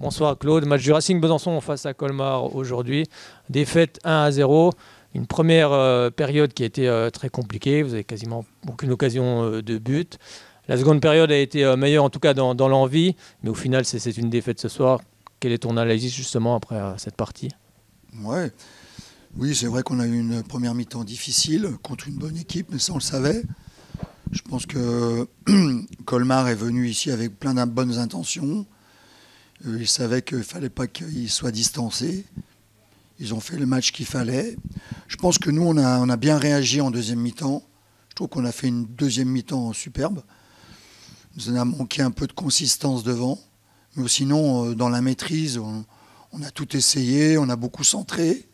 Bonsoir Claude, match du Racing Besançon face à Colmar aujourd'hui. Défaite 1-0, une première période qui a été très compliquée, vous avez quasiment aucune occasion de but. La seconde période a été meilleure en tout cas dans l'envie, mais au final c'est une défaite ce soir. Quelle est ton analyse justement après cette partie? Oui, c'est vrai qu'on a eu une première mi-temps difficile contre une bonne équipe, mais ça on le savait. Je pense que Colmar est venu ici avec plein de bonnes intentions. Ils savaient qu'il ne fallait pas qu'ils soient distancés. Ils ont fait le match qu'il fallait. Je pense que nous, on a bien réagi en deuxième mi-temps. Je trouve qu'on a fait une deuxième mi-temps superbe. Nous en a manqué un peu de consistance devant. Mais sinon, dans la maîtrise, on a tout essayé, on a beaucoup centré.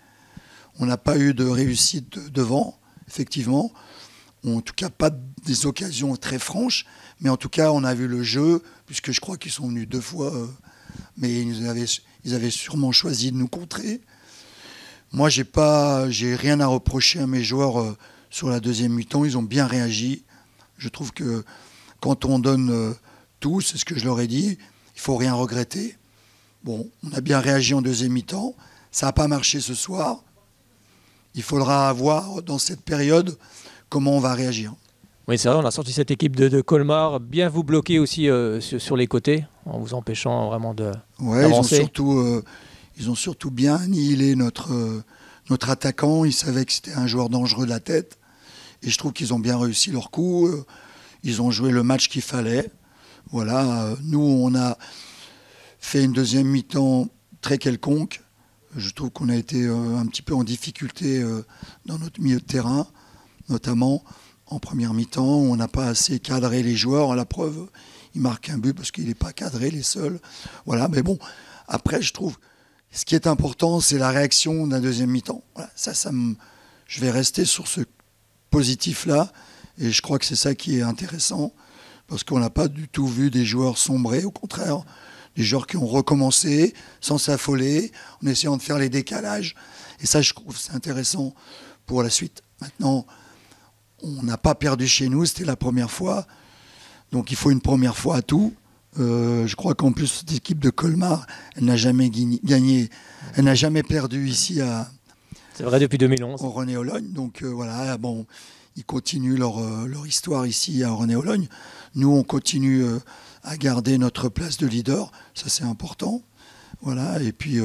On n'a pas eu de réussite devant, effectivement. En tout cas, pas des occasions très franches. Mais en tout cas, on a vu le jeu, puisque je crois qu'ils sont venus 2 fois. Mais ils avaient sûrement choisi de nous contrer. Moi, j'ai rien à reprocher à mes joueurs sur la deuxième mi-temps. Ils ont bien réagi. Je trouve que quand on donne tout, c'est ce que je leur ai dit, il ne faut rien regretter. Bon, on a bien réagi en deuxième mi-temps. Ça n'a pas marché ce soir. Il faudra voir dans cette période comment on va réagir. Oui, c'est vrai, on a sorti cette équipe de Colmar, bien vous bloquer aussi sur les côtés, en vous empêchant vraiment d'avancer. Ils ont surtout bien annihilé notre attaquant. Ils savaient que c'était un joueur dangereux de la tête. Et je trouve qu'ils ont bien réussi leur coup. Ils ont joué le match qu'il fallait. Voilà. Nous, on a fait une deuxième mi-temps très quelconque. Je trouve qu'on a été un petit peu en difficulté dans notre milieu de terrain, notamment en première mi-temps. On n'a pas assez cadré les joueurs. À la preuve, ils marquent un but parce qu'il n'est pas cadré, les seuls. Voilà. Mais bon, après, je trouve... Ce qui est important, c'est la réaction d'un deuxième mi-temps. Voilà, je vais rester sur ce positif-là, et je crois que c'est ça qui est intéressant, parce qu'on n'a pas du tout vu des joueurs sombrer, au contraire, des joueurs qui ont recommencé sans s'affoler, en essayant de faire les décalages. Et ça, je trouve que c'est intéressant pour la suite. Maintenant, on n'a pas perdu chez nous, c'était la première fois, donc il faut une première fois à tout. Je crois qu'en plus, cette équipe de Colmar, elle n'a jamais gagné, elle n'a jamais perdu ici c'est vrai, depuis 2011. Au René-Ologne. Donc voilà, bon, ils continuent leur histoire ici à René-Ologne. Nous, on continue à garder notre place de leader, ça c'est important. Voilà, et puis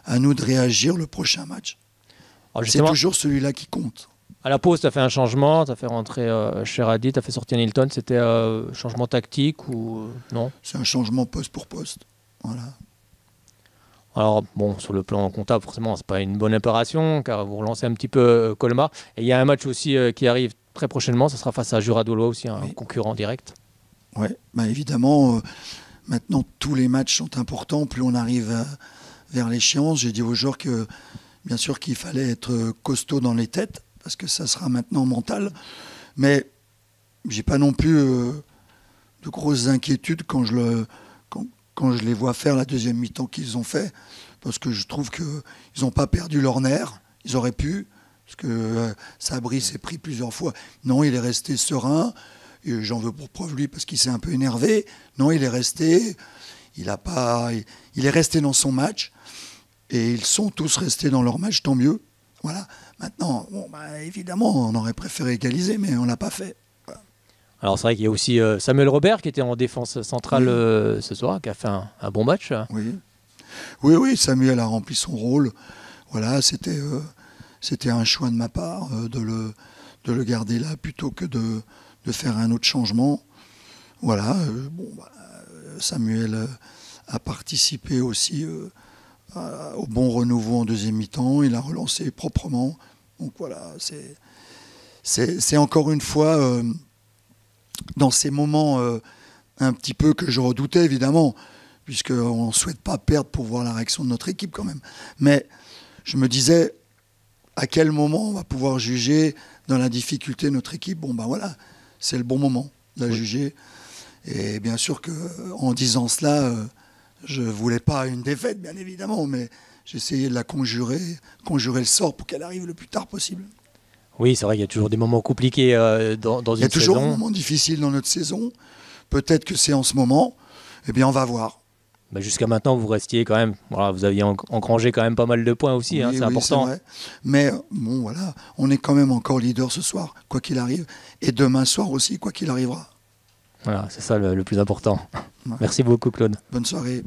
à nous de réagir le prochain match. C'est toujours celui-là qui compte. À la pause, tu as fait un changement, tu as fait rentrer Cheradi, tu as fait sortir Nilton. C'était changement tactique ou non? C'est un changement poste pour poste. Voilà. Alors, bon, sur le plan comptable, forcément, c'est pas une bonne opération, car vous relancez un petit peu Colmar. Et il y a un match aussi qui arrive très prochainement, ça sera face à Jura Dolois aussi, un concurrent direct. Oui, bah évidemment, maintenant tous les matchs sont importants, plus on arrive vers l'échéance. J'ai dit aux joueurs que, bien sûr, qu'il fallait être costaud dans les têtes, parce que ça sera maintenant mental. Mais j'ai pas non plus de grosses inquiétudes quand je les vois faire la deuxième mi-temps qu'ils ont fait, parce que je trouve qu'ils n'ont pas perdu leur nerf. Ils auraient pu, parce que Sabri s'est pris plusieurs fois. Non, il est resté serein. Et j'en veux pour preuve lui, parce qu'il s'est un peu énervé. Non, il est resté. Il est resté dans son match. Et ils sont tous restés dans leur match, tant mieux. Voilà. Maintenant, bon, bah, évidemment, on aurait préféré égaliser, mais on ne l'a pas fait. Voilà. Alors c'est vrai qu'il y a aussi Samuel Robert qui était en défense centrale ce soir, qui a fait un bon match. Oui, Samuel a rempli son rôle. Voilà, c'était un choix de ma part de le garder là plutôt que de faire un autre changement. Voilà, Samuel a participé aussi au bon renouveau en deuxième mi-temps. Il a relancé proprement. Donc voilà, c'est encore une fois dans ces moments un petit peu que je redoutais, évidemment, puisqu'on ne souhaite pas perdre pour voir la réaction de notre équipe quand même. Mais je me disais, à quel moment on va pouvoir juger dans la difficulté notre équipe? Bon, ben voilà, c'est le bon moment de la juger. Et bien sûr qu'en disant cela, je ne voulais pas une défaite, bien évidemment, mais j'essayais de la conjurer le sort pour qu'elle arrive le plus tard possible. Oui, c'est vrai qu'il y a toujours des moments compliqués dans une saison. Il y a toujours des moments difficiles dans notre saison. Peut-être que c'est en ce moment. Eh bien, on va voir. jusqu'à maintenant, vous restiez quand même, voilà, vous aviez engrangé quand même pas mal de points aussi, hein, Oui, c'est oui, important. c'est vrai. Mais bon, voilà, on est quand même encore leader ce soir, quoi qu'il arrive. Et demain soir aussi, quoi qu'il arrivera. Voilà, c'est ça le plus important. Ouais. Merci beaucoup, Claude. Bonne soirée.